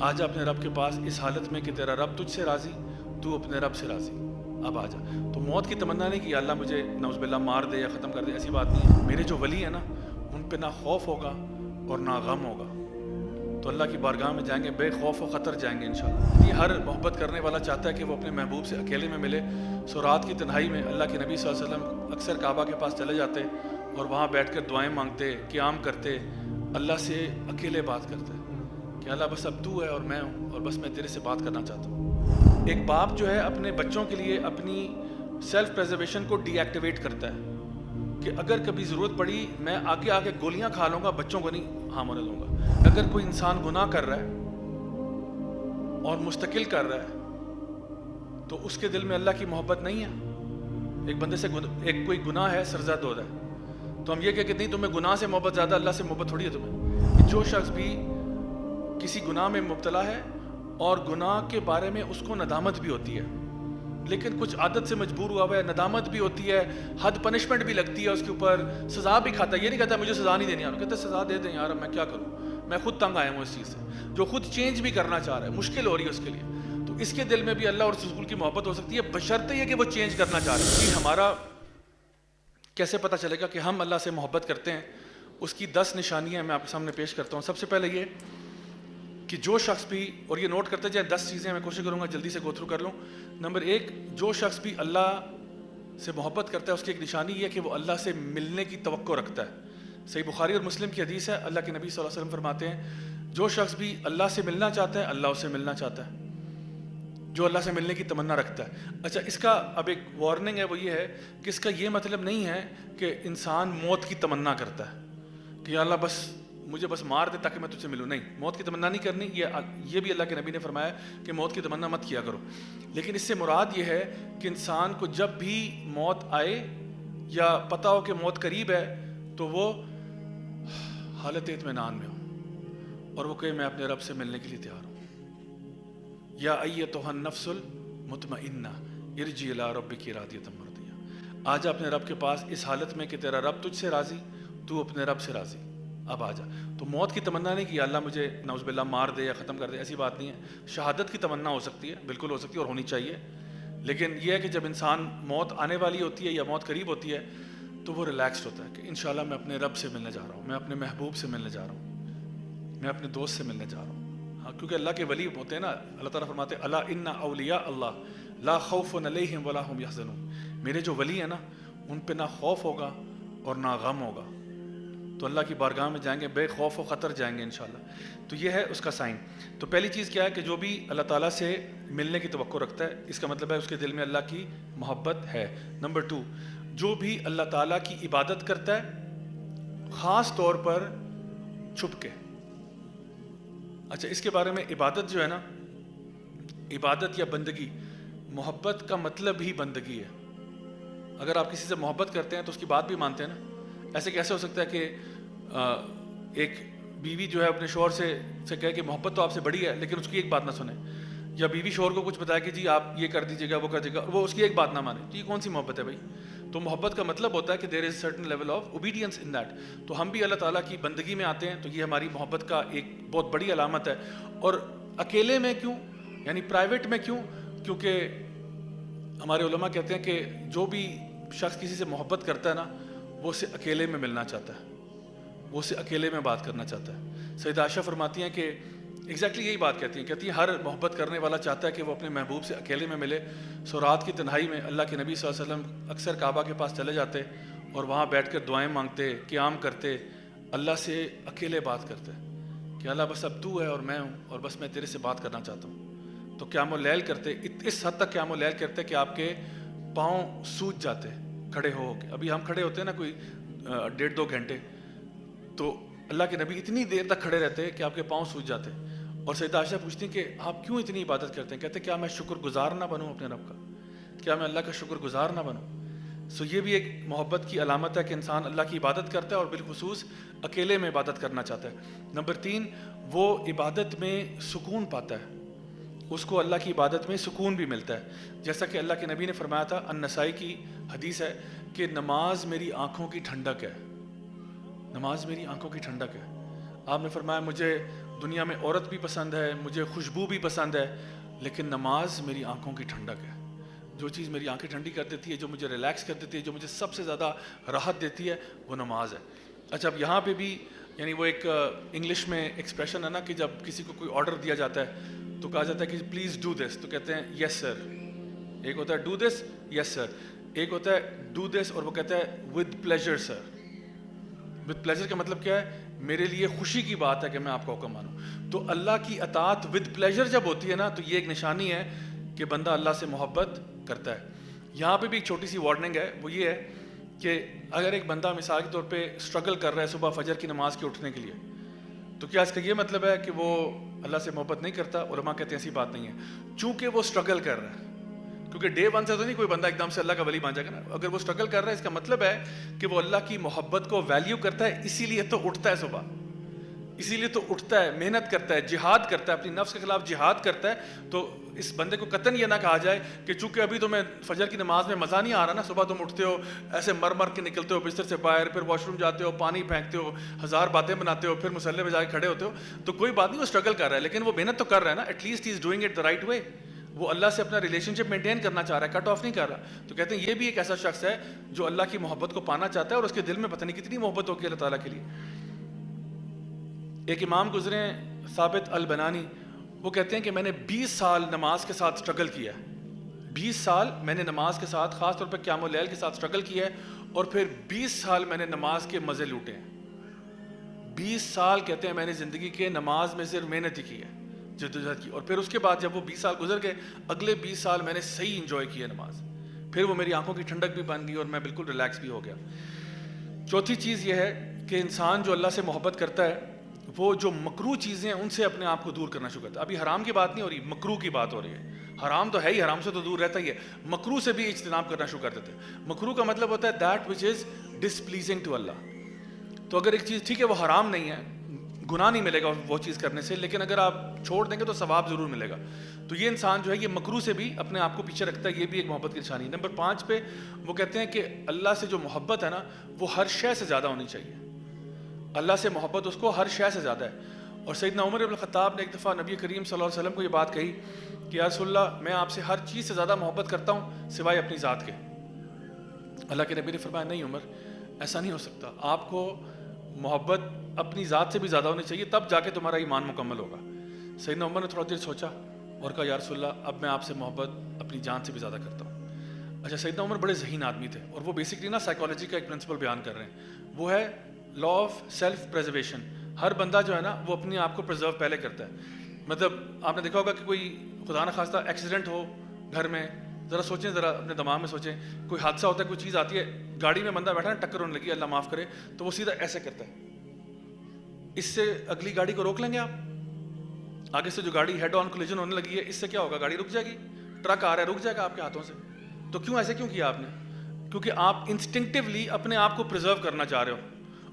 آجا اپنے رب کے پاس اس حالت میں کہ تیرا رب تجھ سے راضی، تو اپنے رب سے راضی، اب آجا۔ تو موت کی تمنا نہیں کہ یا اللہ مجھے نعوذ باللہ مار دے یا ختم کر دے، ایسی بات نہیں ہے۔ میرے جو ولی ہیں نا ان پہ نہ خوف ہوگا اور نہ غم ہوگا، تو اللہ کی بارگاہ میں جائیں گے بے خوف و خطر جائیں گے انشاءاللہ۔ یہ ہر محبت کرنے والا چاہتا ہے کہ وہ اپنے محبوب سے اکیلے میں ملے۔ سو رات کی تنہائی میں اللہ کے نبی صلی اللہ علیہ وسلم اکثر کعبہ کے پاس چلے جاتے اور وہاں بیٹھ کر دعائیں مانگتے، قیام کرتے، اللہ سے اکیلے بات کرتے کہ اللہ بس اب تو ہے اور میں ہوں، اور بس میں تیرے سے بات کرنا چاہتا ہوں۔ ایک باپ جو ہے اپنے بچوں کے لیے اپنی سیلف پریزرویشن کو ڈی ایکٹیویٹ کرتا ہے کہ اگر کبھی ضرورت پڑی میں آگے آگے گولیاں کھا لوں گا، بچوں کو نہیں ہاں ہونے دوں گا۔ اگر کوئی انسان گناہ کر رہا ہے اور مستقل کر رہا ہے تو اس کے دل میں اللہ کی محبت نہیں ہے۔ ایک بندے سے ایک کوئی گناہ ہے، سرزد ہو رہا ہے، تو ہم یہ کہ نہیں تمہیں گناہ سے محبت زیادہ، اللہ سے محبت تھوڑی ہے تمہیں۔ جو شخص بھی کسی گناہ میں مبتلا ہے اور گناہ کے بارے میں اس کو ندامت بھی ہوتی ہے، لیکن کچھ عادت سے مجبور ہوا ہے، ندامت بھی ہوتی ہے، حد پنشمنٹ بھی لگتی ہے اس کے اوپر، سزا بھی کھاتا ہے، یہ نہیں کہتا مجھے سزا نہیں دینی یار، کہتا سزا دے دیں یار، میں کیا کروں، میں خود تنگ آیا ہوں اس چیز سے۔ جو خود چینج بھی کرنا چاہ رہا ہے، مشکل ہو رہی ہے اس کے لیے، تو اس کے دل میں بھی اللہ اور رسول کی محبت ہو سکتی ہے، بشرطے یہ کہ وہ چینج کرنا چاہ رہے ہیں۔ ہمارا کیسے پتہ چلے گا کہ ہم اللہ سے محبت کرتے ہیں؟ اس کی 10 نشانیاں میں آپ کے سامنے پیش کرتا ہوں۔ سب سے پہلے یہ کہ جو شخص بھی، اور یہ نوٹ کرتے جائیں 10 چیزیں، میں کوشش کروں گا جلدی سے گو تھرو کر لوں۔ نمبر 1، جو شخص بھی اللہ سے محبت کرتا ہے اس کی ایک نشانی یہ ہے کہ وہ اللہ سے ملنے کی توقع رکھتا ہے۔ صحیح بخاری اور مسلم کی حدیث ہے، اللہ کے نبی صلی اللہ علیہ وسلم فرماتے ہیں جو شخص بھی اللہ سے ملنا چاہتا ہے اللہ اس سے ملنا چاہتا ہے، جو اللہ سے ملنے کی تمنا رکھتا ہے۔ اچھا، اس کا اب ایک وارننگ ہے، وہ یہ ہے کہ اس کا یہ مطلب نہیں ہے کہ انسان موت کی تمنا کرتا ہے کہ یا اللہ بس مجھے بس مار دے تاکہ میں تجھ سے ملوں۔ نہیں، موت کی تمنا نہیں کرنی، یہ بھی اللہ کے نبی نے فرمایا کہ موت کی تمنا مت کیا کرو۔ لیکن اس سے مراد یہ ہے کہ انسان کو جب بھی موت آئے یا پتہ ہو کہ موت قریب ہے تو وہ حالت اطمینان میں ہو اور وہ کہے میں اپنے رب سے ملنے کے لیے تیار ہوں۔ یا ایتھا النفس المطمئنہ ارجعی الی ربک راضیۃ مرضیہ، آجا اپنے رب کے پاس اس حالت میں کہ تیرا رب تجھ سے راضی، تو اپنے رب سے راضی، اب آ جا۔ تو موت کی تمنا نہیں کہ یا اللہ مجھے نعوذ باللہ مار دے یا ختم کر دے، ایسی بات نہیں ہے۔ شہادت کی تمنا ہو سکتی ہے، بالکل ہو سکتی ہے اور ہونی چاہیے، لیکن یہ ہے کہ جب انسان موت آنے والی ہوتی ہے یا موت قریب ہوتی ہے تو وہ ریلیکسڈ ہوتا ہے کہ انشاءاللہ میں اپنے رب سے ملنے جا رہا ہوں، میں اپنے محبوب سے ملنے جا رہا ہوں، میں اپنے دوست سے ملنے جا رہا ہوں۔ ہاں، کیونکہ اللہ کے ولی ہوتے ہیں نا، اللہ تعالیٰ فرماتے ہیں الا ان اولیاء اللہ لا خوف علیہم ولا هم یحزنون، میرے جو ولی ہیں نا ان پہ نہ خوف ہوگا اور نہ غم ہوگا، تو اللہ کی بارگاہ میں جائیں گے بے خوف و خطر جائیں گے انشاءاللہ۔ تو یہ ہے اس کا سائن۔ تو پہلی چیز کیا ہے کہ جو بھی اللہ تعالیٰ سے ملنے کی توقع رکھتا ہے، اس کا مطلب ہے اس کے دل میں اللہ کی محبت ہے۔ نمبر 2، جو بھی اللہ تعالیٰ کی عبادت کرتا ہے خاص طور پر چھپ کے۔ اچھا، اس کے بارے میں عبادت جو ہے نا، عبادت یا بندگی، محبت کا مطلب ہی بندگی ہے۔ اگر آپ کسی سے محبت کرتے ہیں تو اس کی بات بھی مانتے ہیں نا۔ ایسے کیسے ہو سکتا ہے کہ ایک بیوی جو ہے اپنے شوہر سے کہے کہ محبت تو آپ سے بڑی ہے لیکن اس کی ایک بات نہ سنے، یا بیوی شوہر کو کچھ بتائے کہ جی آپ یہ کر دیجیے گا وہ کر دیجیے گا، وہ اس کی ایک بات نہ مانے، تو یہ کون سی محبت ہے بھائی؟ تو محبت کا مطلب ہوتا ہے کہ there is certain level of obedience in that. تو ہم بھی اللہ تعالیٰ کی بندگی میں آتے ہیں تو یہ ہماری محبت کا ایک بہت بڑی علامت ہے۔ اور اکیلے میں کیوں، یعنی پرائیویٹ میں کیوں؟ کیونکہ ہمارے علماء کہتے ہیں کہ جو بھی شخص کسی سے محبت کرتا ہے نا وہ اسے اکیلے میں ملنا چاہتا ہے، وہ اسے اکیلے میں بات کرنا چاہتا ہے۔ سیدہ عائشہ فرماتی ہیں کہ ایگزیکٹلی یہی بات کہتی ہیں ہر محبت کرنے والا چاہتا ہے کہ وہ اپنے محبوب سے اکیلے میں ملے۔ سو رات کی تنہائی میں اللہ کے نبی صلی اللہ علیہ وسلم اکثر کعبہ کے پاس چلے جاتے اور وہاں بیٹھ کر دعائیں مانگتے، قیام کرتے، اللہ سے اکیلے بات کرتے کہ اللہ بس اب تو ہے اور میں ہوں اور بس میں تیرے سے بات کرنا چاہتا ہوں۔ تو قیام اللیل کرتے، اس حد تک قیام اللیل کرتے کہ آپ کے پاؤں سوج جاتے کھڑے ہو کے۔ ابھی ہم کھڑے ہوتے ہیں نا کوئی 1.5-2 گھنٹے، تو اللہ کے نبی اتنی دیر تک کھڑے رہتے کہ آپ کے پاؤں سوج جاتے۔ اور سیدہ عائشہ پوچھتی ہیں کہ آپ کیوں اتنی عبادت کرتے ہیں؟ کہتے ہیں کیا میں شکر گزار نہ بنوں اپنے رب کا، کیا میں اللہ کا شکر گزار نہ بنوں؟ سو یہ بھی ایک محبت کی علامت ہے کہ انسان اللہ کی عبادت کرتا ہے اور بالخصوص اکیلے میں عبادت کرنا چاہتا ہے۔ نمبر 3، وہ عبادت میں سکون پاتا ہے، اس کو اللہ کی عبادت میں سکون بھی ملتا ہے۔ جیسا کہ اللہ کے نبی نے فرمایا تھا، النسائی کی حدیث ہے کہ نماز میری آنکھوں کی ٹھنڈک ہے، نماز میری آنکھوں کی ٹھنڈک ہے۔ آپ نے فرمایا مجھے دنیا میں عورت بھی پسند ہے, مجھے خوشبو بھی پسند ہے, لیکن نماز میری آنکھوں کی ٹھنڈک ہے. جو چیز میری آنکھیں ٹھنڈی کر دیتی ہے, جو مجھے ریلیکس کر دیتی ہے, جو مجھے سب سے زیادہ راحت دیتی ہے, وہ نماز ہے. اچھا, اب یہاں پہ بھی یعنی وہ ایک انگلش میں ایکسپریشن ہے نا کہ جب کسی کو کوئی آرڈر دیا جاتا ہے تو کہا جاتا ہے کہ پلیز ڈو دس, تو کہتے ہیں یس سر. ایک ہوتا ہے ڈو دس, یس سر. ایک ہوتا ہے ڈو دس اور وہ کہتا ہے with pleasure sir. With pleasure کا مطلب کیا ہے؟ میرے لیے خوشی کی بات ہے کہ میں آپ کا حکم مانوں. تو اللہ کی اطاعت ود پلیجر جب ہوتی ہے نا, تو یہ ایک نشانی ہے کہ بندہ اللہ سے محبت کرتا ہے. یہاں پہ بھی ایک چھوٹی سی وارننگ ہے, وہ یہ ہے کہ اگر ایک بندہ مثال کے طور پہ اسٹرگل کر رہا ہے صبح فجر کی نماز کے اٹھنے کے لیے, تو کیا اس کا یہ مطلب ہے کہ وہ اللہ سے محبت نہیں کرتا؟ علماء کہتے ہیں ایسی بات نہیں ہے, چونکہ وہ اسٹرگل کر رہا ہے. کیونکہ ڈے ون سے تو نہیں کوئی بندہ ایک دم سے اللہ کا ولی بن جائے گا نا. اگر وہ اسٹرگل کر رہا ہے اس کا مطلب ہے کہ وہ اللہ کی محبت کو ویلیو کرتا ہے, اسی لیے تو اٹھتا ہے صبح, اسی لیے تو اٹھتا ہے, محنت کرتا ہے, جہاد کرتا ہے, اپنی نفس کے خلاف جہاد کرتا ہے. تو اس بندے کو قطعاً یہ نہ کہا جائے کہ چونکہ ابھی تمہیں فجر کی نماز میں مزہ نہیں آ رہا نا, صبح تم اٹھتے ہو ایسے مر مر کے نکلتے ہو بستر سے باہر, پھر واش روم جاتے ہو, پانی پھینکتے ہو, ہزار باتیں بناتے ہو, پھر مصلے پہ جا کے کھڑے ہوتے ہو, تو کوئی بات نہیں, وہ اسٹرگل کر رہا ہے, لیکن وہ محنت تو کر رہا ہے نا, at least he is doing it the right way. وہ اللہ سے اپنا ریلیشن شپ مینٹین کرنا چاہ رہا ہے, کٹ آف نہیں کر رہا. تو کہتے ہیں یہ بھی ایک ایسا شخص ہے جو اللہ کی محبت کو پانا چاہتا ہے, اور اس کے دل میں پتہ نہیں کتنی محبت ہوگی اللہ تعالیٰ کے لیے. ایک امام گزرے ثابت البنانی, وہ کہتے ہیں کہ میں نے 20 سال نماز کے ساتھ اسٹرگل کیا ہے. 20 سال میں نے نماز کے ساتھ خاص طور پہ قیام اللیل کے ساتھ اسٹرگل کیا ہے, اور پھر 20 سال میں نے نماز کے مزے لوٹے ہیں. 20 سال کہتے ہیں میں نے زندگی کے نماز میں صرف محنت ہی کی ہے, جدوجہد کی, اور پھر اس کے بعد جب وہ 20 سال گزر گئے, اگلے 20 سال میں نے صحیح انجوائے کیا نماز. پھر وہ میری آنکھوں کی ٹھنڈک بھی بن گئی اور میں بالکل ریلیکس بھی ہو گیا. چوتھی چیز یہ ہے کہ انسان جو اللہ سے محبت کرتا ہے وہ جو مکروہ چیزیں ہیں ان سے اپنے آپ کو دور کرنا شروع کرتا ہے. ابھی حرام کی بات نہیں ہو رہی, مکروہ کی بات ہو رہی ہے. حرام تو ہے ہی, حرام سے تو دور رہتا ہی ہے, مکروہ سے بھی اجتناب کرنا شروع کر دیتے ہیں. مکروہ کا مطلب ہوتا ہے that which is displeasing to Allah. تو اگر ایک چیز ٹھیک ہے وہ حرام نہیں ہے, گناہ نہیں ملے گا وہ چیز کرنے سے, لیکن اگر آپ چھوڑ دیں گے تو ثواب ضرور ملے گا. تو یہ انسان جو ہے یہ مکروہ سے بھی اپنے آپ کو پیچھے رکھتا ہے, یہ بھی ایک محبت کی نشانی. نمبر 5 پہ وہ کہتے ہیں کہ اللہ سے جو محبت ہے نا وہ ہر شے سے زیادہ ہونی چاہیے. اللہ سے محبت اس کو ہر شے سے زیادہ ہے. اور سیدنا عمر بن الخطاب نے ایک دفعہ نبی کریم صلی اللہ علیہ وسلم کو یہ بات کہی کہ یا رسول اللہ, میں آپ سے ہر چیز سے زیادہ محبت کرتا ہوں سوائے اپنی ذات کے. اللہ کے نبی نے فرمایا نہیں عمر, ایسا نہیں ہو سکتا, آپ کو محبت اپنی ذات سے بھی زیادہ ہونی چاہیے, تب جا کے تمہارا ایمان مکمل ہوگا. سیدنا عمر نے تھوڑا دیر سوچا اور کہا یا رسول اللہ, اب میں آپ سے محبت اپنی جان سے بھی زیادہ کرتا ہوں. اچھا, سیدنا عمر بڑے ذہین آدمی تھے, اور وہ بیسکلی نا سائیکالوجی کا ایک پرنسپل بیان کر رہے ہیں, وہ ہے لا آف سیلف پریزرویشن. ہر بندہ جو ہے نا وہ اپنے آپ کو پرزرو پہلے کرتا ہے. مطلب آپ نے دیکھا ہوگا کہ کوئی خدا نہ خواستہ ایکسیڈنٹ ہو گھر میں, ذرا سوچیں, ذرا اپنے دماغ میں سوچیں, کوئی حادثہ ہوتا ہے, کوئی چیز آتی ہے, گاڑی میں بندہ بیٹھا ہے, ٹکر ہونے لگی, اللہ معاف کرے, تو وہ سیدھا ایسے کرتا ہے, اس سے اگلی گاڑی کو روک لیں گے آپ. آگے سے جو گاڑی ہیڈ آن کولیجن ہونے لگی ہے, اس سے کیا ہوگا, گاڑی رک جائے گی, ٹرک آ رہا ہے رک جائے گا آپ کے ہاتھوں سے. تو کیوں ایسے کیوں کیا آپ نے؟ کیونکہ آپ انسٹنکٹیولی اپنے آپ کو پرزرو کرنا چاہ رہے ہو,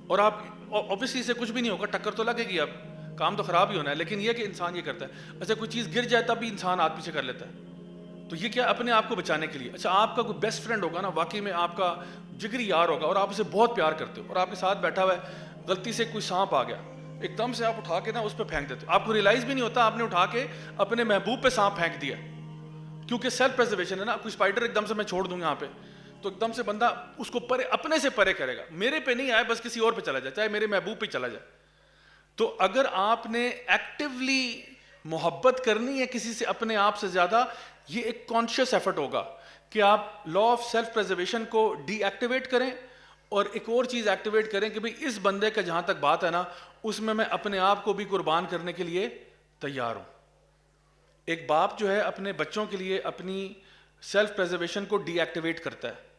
اور آپ اوبیسلی سے کچھ بھی نہیں ہوگا, ٹکر تو لگے گی, اب کام تو خراب ہی ہونا ہے, لیکن یہ کہ انسان یہ کرتا ہے. اچھا, کوئی چیز گر جائے تب بھی انسان ہاتھ پیچھے کر لیتا ہے, تو یہ کیا اپنے آپ کو بچانے کے لیے. اچھا, آپ کا کوئی بیسٹ فرینڈ ہوگا نا, واقعی میں آپ کا جگری یار ہوگا, اور آپ اسے بہت پیار کرتے ہو, اور آپ کے ساتھ بیٹھا ہوا ہے, غلطی سے کوئی سانپ آ گیا, ایک دم سے آپ اٹھا کے نا اس پہ پھینک دیتے ہو, آپ کو ریلائز بھی نہیں ہوتا آپ نے اٹھا کے اپنے محبوب پہ سانپ پھینک دیا, کیونکہ سیلف پریزرویشن ہے نا. کوئی اسپائڈر ایک دم سے میں چھوڑ دوں یہاں پہ, تو ایک دم سے بندہ اس کو پرے, اپنے سے پرے کرے گا, میرے پہ نہیں آئے, بس کسی اور پہ چلا جائے, چاہے میرے محبوب پہ چلا جائے. تو اگر آپ نے ایکٹیولی محبت کرنی ہے کسی سے اپنے آپ سے زیادہ, یہ ایک کانشیس ایفرٹ ہوگا کہ آپ لا آف سیلف پریزرویشن کو ڈی ایکٹیویٹ کریں, اور ایک اور چیز ایکٹیویٹ کریں کہ بھئی اس بندے کا جہاں تک بات ہے نا, اس میں اپنے آپ کو بھی قربان کرنے کے لیے تیار ہوں. ایک باپ جو ہے اپنے بچوں کے لیے اپنی سیلف پریزرویشن کو ڈی ایکٹیویٹ کرتا ہے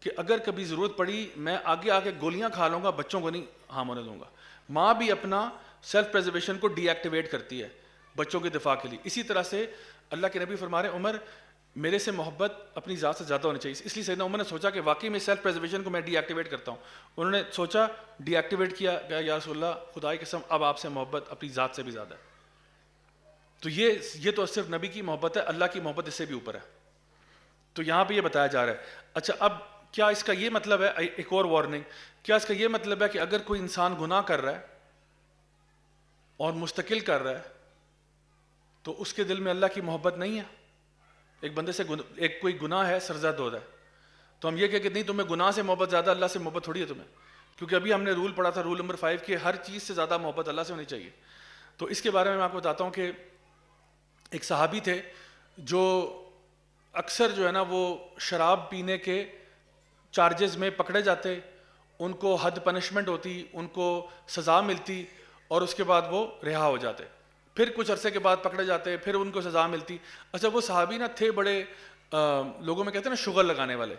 کہ اگر کبھی ضرورت پڑی میں آگے آگے گولیاں کھا لوں گا, بچوں کو نہیں ہارم ہونے دوں گا. ماں بھی اپنا سیلف پریزرویشن کو ڈی ایکٹیویٹ کرتی ہے بچوں کے دفاع کے لیے. اسی طرح سے اللہ کے نبی فرما رہے ہیں عمر, میرے سے محبت اپنی ذات سے زیادہ ہونی چاہیے. اس لیے سیدنا عمر نے سوچا کہ واقعی میں سیلف پریزرویشن کو میں ڈی ایکٹیویٹ کرتا ہوں. انہوں نے سوچا, ڈی ایکٹیویٹ کیا, کہ یا رسول اللہ خدا کی قسم اب آپ سے محبت اپنی ذات سے بھی زیادہ ہے. تو یہ تو صرف نبی کی محبت ہے, اللہ کی محبت اس سے بھی اوپر ہے. تو یہاں پہ یہ بتایا جا رہا ہے. اچھا, اب کیا اس کا یہ مطلب ہے, ایک اور وارننگ, کیا اس کا یہ مطلب ہے کہ اگر کوئی انسان گناہ کر رہا ہے اور مستقل کر رہا ہے تو اس کے دل میں اللہ کی محبت نہیں ہے. ایک بندے سے ایک کوئی گناہ ہے سرزد ہو رہا ہے تو ہم یہ کہ نہیں تمہیں گناہ سے محبت زیادہ اللہ سے محبت تھوڑی ہے تمہیں, کیونکہ ابھی ہم نے رول پڑھا تھا رول نمبر 5 کہ ہر چیز سے زیادہ محبت اللہ سے ہونی چاہیے. تو اس کے بارے میں آپ کو بتاتا ہوں کہ ایک صحابی تھے جو اکثر جو ہے نا وہ شراب پینے کے چارجز میں پکڑے جاتے, ان کو حد پنشمنٹ ہوتی, ان کو سزا ملتی اور اس کے بعد وہ رہا ہو جاتے. پھر کچھ عرصے کے بعد پکڑے جاتے, پھر ان کو سزا ملتی. اچھا وہ صحابی نا تھے بڑے لوگوں میں کہتے ہیں نا شغل لگانے والے,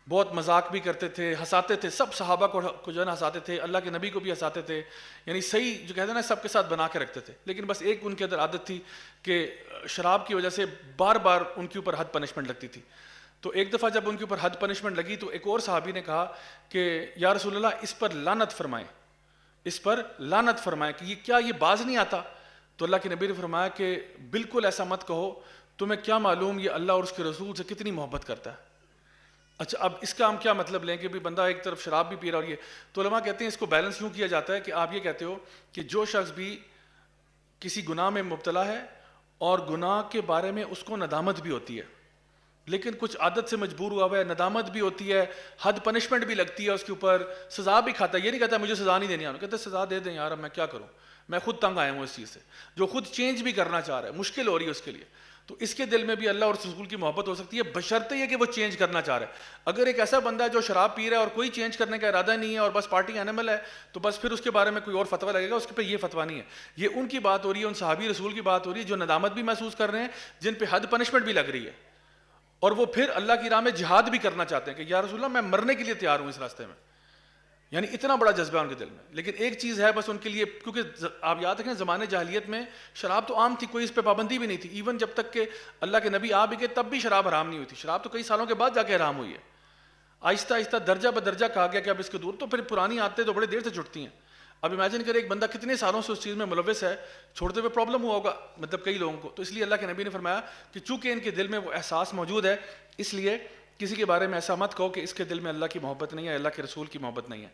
بہت مذاق بھی کرتے تھے, ہنساتے تھے, سب صحابہ کو جو ہے نا ہنساتے تھے, اللہ کے نبی کو بھی ہنساتے تھے, یعنی صحیح جو کہتے ہیں نا سب کے ساتھ بنا کے رکھتے تھے. لیکن بس ایک ان کے اندر عادت تھی کہ شراب کی وجہ سے بار بار ان کے اوپر حد پنشمنٹ لگتی تھی. تو ایک دفعہ جب ان کے اوپر حد پنشمنٹ لگی تو ایک اور صحابی نے کہا کہ یا رسول اللہ اس پر لعنت فرمائیں, اس پر لعنت فرمائیں کہ یہ کیا یہ باز نہیں آتا. تو اللہ کے نبی نے فرمایا کہ بالکل ایسا مت کہو, تمہیں کیا معلوم یہ اللہ اور اس کے رسول سے کتنی محبت کرتا ہے. اچھا اب اس کا ہم کیا مطلب لیں کہ بندہ ایک طرف شراب بھی پی رہا اور یہ, تو علماء کہتے ہیں اس کو بیلنس یوں کیا جاتا ہے کہ آپ یہ کہتے ہو کہ جو شخص بھی کسی گناہ میں مبتلا ہے اور گناہ کے بارے میں اس کو ندامت بھی ہوتی ہے, لیکن کچھ عادت سے مجبور ہوا ہے, ندامت بھی ہوتی ہے, حد پنشمنٹ بھی لگتی ہے اس کے اوپر, سزا بھی کھاتا ہے, یہ نہیں کہتا مجھے سزا نہیں دینی, کہتے سزا دے دیں یار اب میں کیا کروں, میں خود تنگ آیا ہوں اس چیز سے. جو خود چینج بھی کرنا چاہ رہا ہے, مشکل ہو رہی ہے اس کے لیے, تو اس کے دل میں بھی اللہ اور رسول کی محبت ہو سکتی ہے بشرطے یہ کہ وہ چینج کرنا چاہ رہا ہے. اگر ایک ایسا بندہ ہے جو شراب پی رہا ہے اور کوئی چینج کرنے کا ارادہ نہیں ہے اور بس پارٹی اینیمل ہے, تو بس پھر اس کے بارے میں کوئی اور فتویٰ لگے گا, اس کے پہ یہ فتویٰ نہیں ہے. یہ ان کی بات ہو رہی ہے, ان صحابی رسول کی بات ہو رہی ہے جو ندامت بھی محسوس کر رہے ہیں, جن پہ حد پنشمنٹ بھی لگ رہی ہے, اور وہ پھر اللہ کی راہ میں جہاد بھی کرنا چاہتے ہیں کہ یا رسول اللہ میں مرنے کے لیے تیار ہوں اس راستے میں. یعنی اتنا بڑا جذبہ ان کے دل میں. لیکن ایک چیز ہے بس ان کے لیے, کیونکہ آپ یاد رکھیں زمانے جاہلیت میں شراب تو عام تھی, کوئی اس پہ پابندی بھی نہیں تھی. ایون جب تک کہ اللہ کے نبی آ بھی گئے تب بھی شراب حرام نہیں ہوئی تھی. شراب تو کئی سالوں کے بعد جا کے حرام ہوئی ہے. آہستہ آہستہ درجہ بدرجہ کہا گیا کہ اب اس کے دور, تو پھر پرانی عادتیں تو بڑے دیر سے چھٹتی ہیں. اب امیجن کرے ایک بندہ کتنے سالوں سے اس چیز میں ملوث ہے, چھوڑتے ہوئے پرابلم ہوا ہوگا مطلب کئی لوگوں کو. تو اس لیے اللہ کے نبی نے فرمایا کہ چونکہ ان کے دل میں وہ احساس موجود ہے, اس لیے کسی کے بارے میں ایسا مت کہو کہ اس کے دل میں اللہ کی محبت نہیں ہے, اللہ کے رسول کی محبت نہیں ہے.